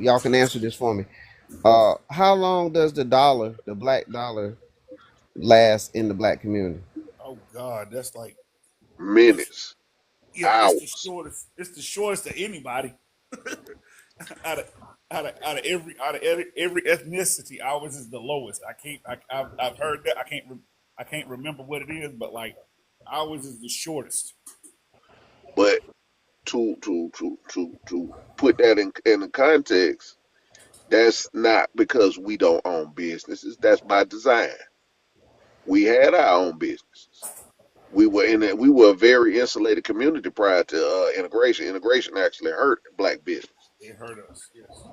y'all can answer this for me. How long does the black dollar, last in the black community? Oh God, that's like it's Minutes, yeah, it's the hours. shortest. It's the shortest of anybody out of out of every ethnicity. Ours is the lowest. I can't. I've heard that. I can't remember what it is, but like ours is the shortest. But to put that in the context, that's not because we don't own businesses. That's by design. We had our own businesses. We were a very insulated community prior to integration. Integration actually hurt black business It hurt us. Yes.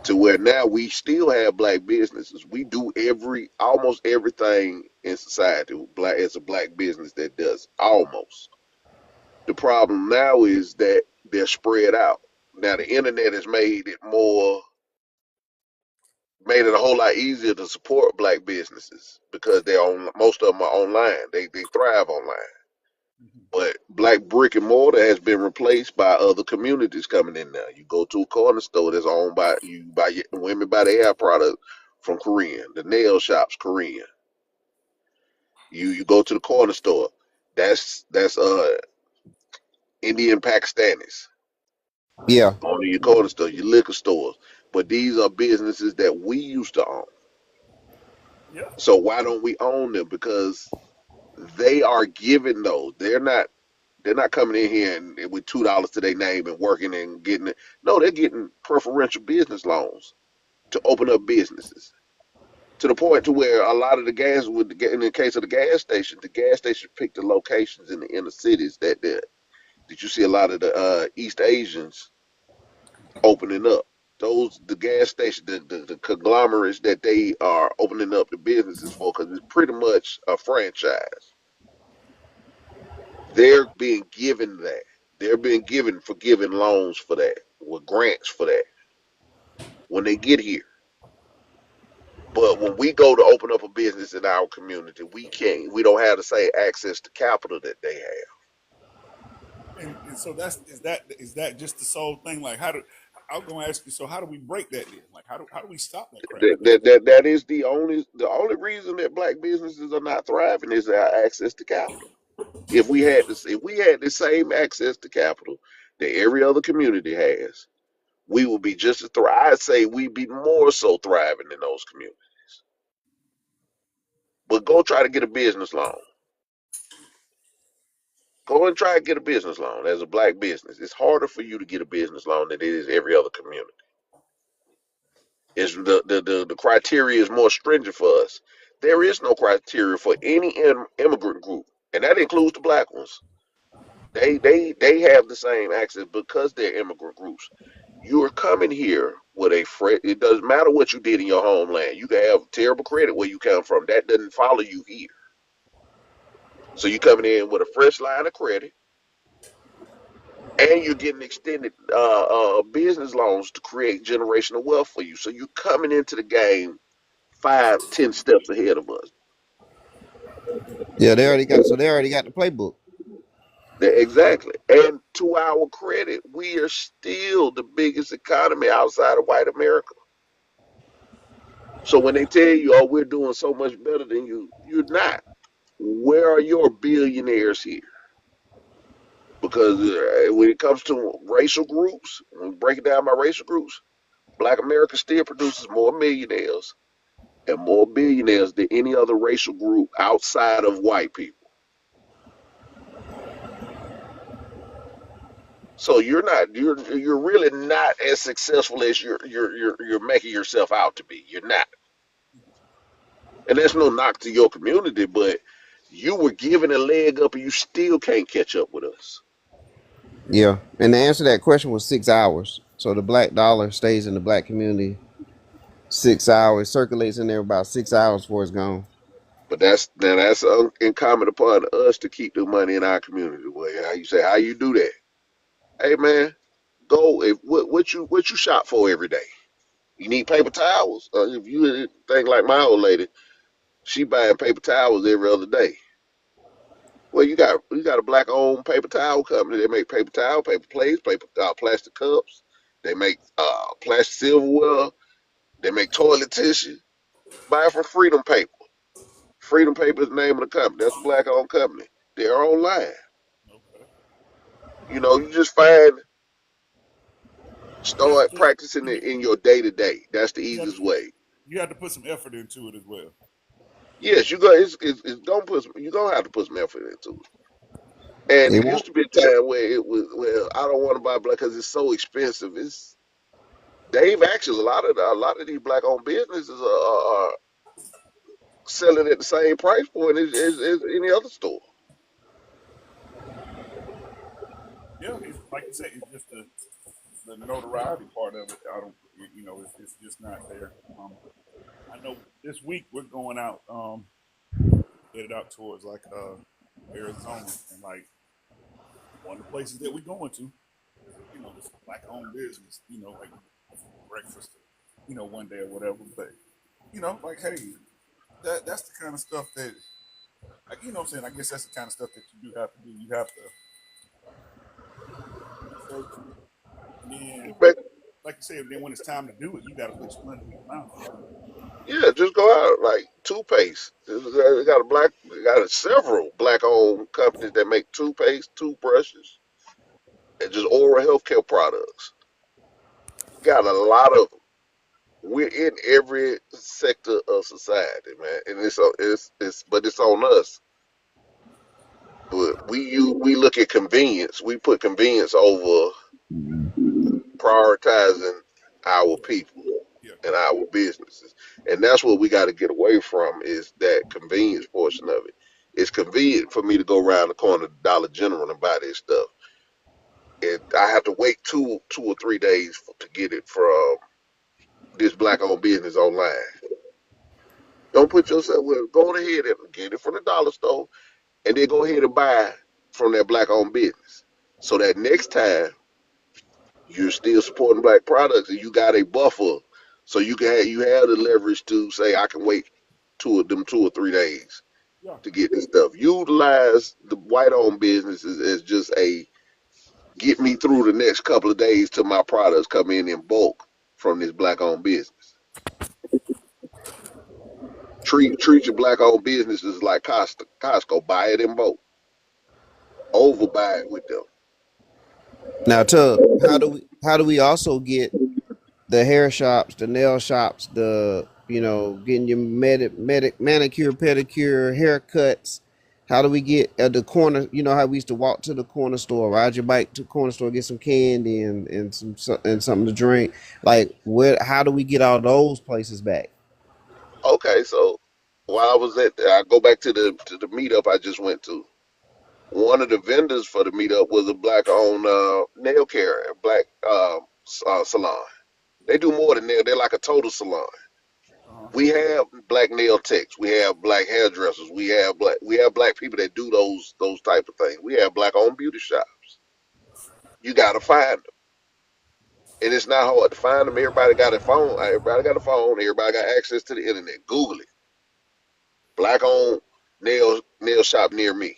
to where now we still have black businesses. We do almost everything in society. Black It's a black business that does almost. The problem now is that they're spread out. Now the internet has made it a whole lot easier to support black businesses because most of them are online. They thrive online. Hmm. But black brick and mortar has been replaced by other communities coming in now. You go to a corner store that's owned by women buy their hair product from Korean. The nail shops Korean. You go to the corner store. That's Indian Pakistanis Yeah, owning your corner store, your liquor stores. But these are businesses that we used to own. Yeah. So why don't we own them? Because they are giving those. They're not coming in here with $2 to their name and working and getting it. No, they're getting preferential business loans to open up businesses to the point to where a lot of the in the case of the gas station picked the locations in the inner cities that you see a lot of the East Asians opening up. Those the gas station, the conglomerates that they are opening up the businesses for, because it's pretty much a franchise. They're being given that. They're being given forgiving loans for that, with grants for that when they get here. But when we go to open up a business in our community, we can't. We don't have the same access to capital that they have. And so that's is that just the sole thing? Like how do I'm gonna ask you? So how do we break that then? Like how do we stop that crap? That is the only reason that black businesses are not thriving is our access to capital. If we had the same access to capital that every other community has, we would be just as I'd say we'd be more so thriving in those communities. But go try to get a business loan. Go and try to get a business loan as a black business. It's harder for you to get a business loan than it is every other community. It's the criteria is more stringent for us. There is no criteria for any immigrant group, and that includes the black ones. They have the same access because they're immigrant groups. You're coming here with it doesn't matter what you did in your homeland. You can have terrible credit where you come from. That doesn't follow you here. So you're coming in with a fresh line of credit, and you're getting extended business loans to create generational wealth for you. So you're coming into the game 5, 10 steps ahead of us. yeah, they already got the playbook. Exactly. And to our credit, we are still the biggest economy outside of white America. So when they tell you, oh, we're doing so much better than you, you're not. Where are your billionaires here? Because when it comes to racial groups, when we break it down by racial groups, black America still produces more millionaires and more billionaires than any other racial group outside of white people. So you're really not as successful as you're making yourself out to be. You're not. And that's no knock to your community, but you were given a leg up and you still can't catch up with us. Yeah, and the answer to that question was 6 hours. So the black dollar stays in the black community 6 hours, circulates in there about 6 hours before it's gone. But that's incumbent upon us to keep the money in our community. Well, how you say how you do that? Hey man, go if what you shop for every day. You need paper towels. If you think like my old lady, she buying paper towels every other day. Well, you got a black owned paper towel company. They make paper towel, paper plates, paper plastic cups. They make plastic silverware. They make toilet tissue. Buy it from Freedom Paper. Freedom Paper is the name of the company. That's a black-owned company. They're online. Okay. You know, you just find, Just start just practicing you it in your day to day. That's the you have easiest way. you have to put some effort into it as well. Yes, you go. It's gonna put some. You gonna have to put some effort into it. And It it won't. used to be a time where it was. Well, I don't want to buy black because it's so expensive. It's they've actually a lot of these black owned businesses are selling at the same price point as any other store. Yeah, it's like you said, it's just the notoriety part of it. I don't, it's just not there. I know this week we're going out, headed out towards like Arizona, and like one of the places that we're going to, this black owned business, like breakfast, one day or whatever. But like hey, that's the kind of stuff that, like, what I'm saying. I guess that's the kind of stuff that you do have to do. You have to research, and then, But like you said, then when it's time to do it, you got to put your money where your mouth is. yeah, just go out like toothpaste. They got several black owned companies that make toothpaste, toothbrushes, and just oral healthcare products. Got a lot of them. We're in every sector of society, man, and but it's on us. But we look at convenience. We put convenience over prioritizing our Yeah, people yeah, and our businesses, and that's what we got to get away from is that convenience portion of it. It's convenient for me to go around the corner to Dollar General and buy this stuff, and I have to wait two or 3 days to get it from this black-owned business online. Don't put yourself. Well, go on ahead and get it from the dollar store, and then go ahead and buy from that black-owned business. So that next time you're still supporting black products, and you got a buffer, so you have the leverage to say I can wait 2 or 3 days yeah. to get this stuff. Utilize the white-owned businesses as just a get me through the next couple of days till my products come in bulk from this black-owned business. Treat your black-owned businesses like Costco. Buy it in bulk. Overbuy it with them. Now, Tub, how do we also get the hair shops, the nail shops, the getting your manicure, pedicure, haircuts? How do we get at the corner? You know how we used to walk to the corner store, ride your bike to the corner store, get some candy and something to drink. Like, where? How do we get all those places back? Okay, so while I was I go back to the meetup I just went to. One of the vendors for the meetup was a black-owned nail care, black salon. They do more than nail. They're like a total salon. Uh-huh. We have black nail techs. We have black hairdressers. We have black people that do those type of things. We have black-owned beauty shops. You gotta find them, and it's not hard to find them. Everybody got a phone. Everybody got a phone. Everybody got access to the internet. Google it. Black-owned nail shop near me.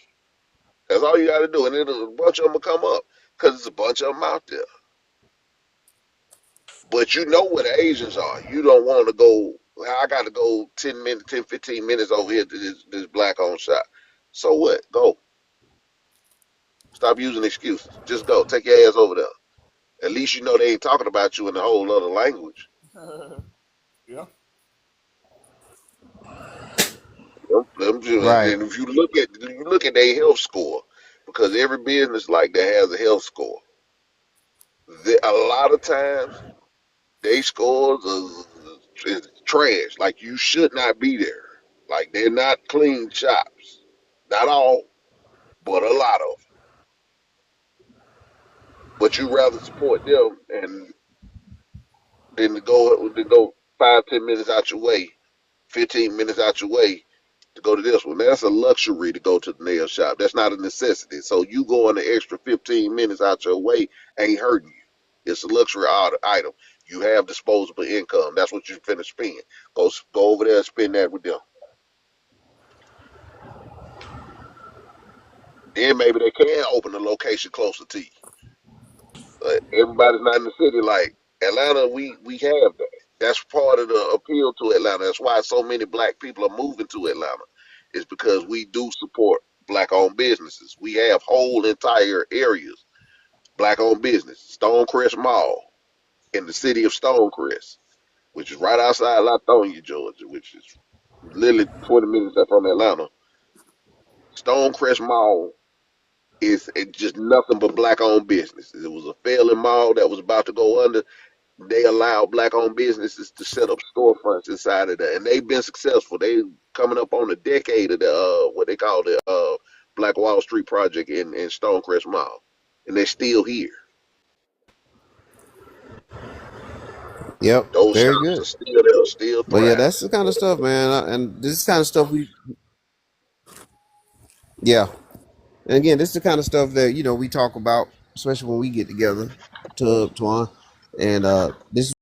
That's all you got to do, and then a bunch of them will come up because there's a bunch of them out there. But you know where the Asians are. You don't want to go. I got to go 10 minutes, 10, 15 minutes over here to this black owned shop. So what? Go. Stop using excuses. Just go. Take your ass over there. At least you know they ain't talking about you in a whole other language. Yeah, Right. And if you look at their health score, because every business like that has a health score. A lot of times they scores is trash. Like you should not be there. Like they're not clean shops. Not all, but a lot of. But you rather support them and than go 5, 10 minutes out your way, 15 minutes out your way to go to this one. That's a luxury to go to the nail shop. That's not a necessity. So you going the extra 15 minutes out your way ain't hurting you. It's a luxury item. You have disposable income. That's what you're finna spend. Go over there and spend that with them. Then maybe they can open a location closer to you. Everybody's not in the city. Like Atlanta, we have that. That's part of the appeal to Atlanta. That's why so many black people are moving to Atlanta. It's because we do support black owned businesses. We have whole entire areas black owned business. Stonecrest Mall in the city of Stonecrest, which is right outside Latonia, Georgia, which is literally 20 minutes from Atlanta. Stonecrest Mall is just nothing but black owned business. It was a failing mall that was about to go under. They allow black owned businesses to set up storefronts inside of that, and they've been successful. They coming up on a decade of the what they call the Black Wall Street project in Stonecrest Mall, and they're still here. Yep, Those very shops good. are still there, still But yeah, thriving. that's the kind of stuff, man. And this is kind of stuff we, yeah. And again, this is the kind of stuff that we talk about, especially when we get together, to Tuan. And this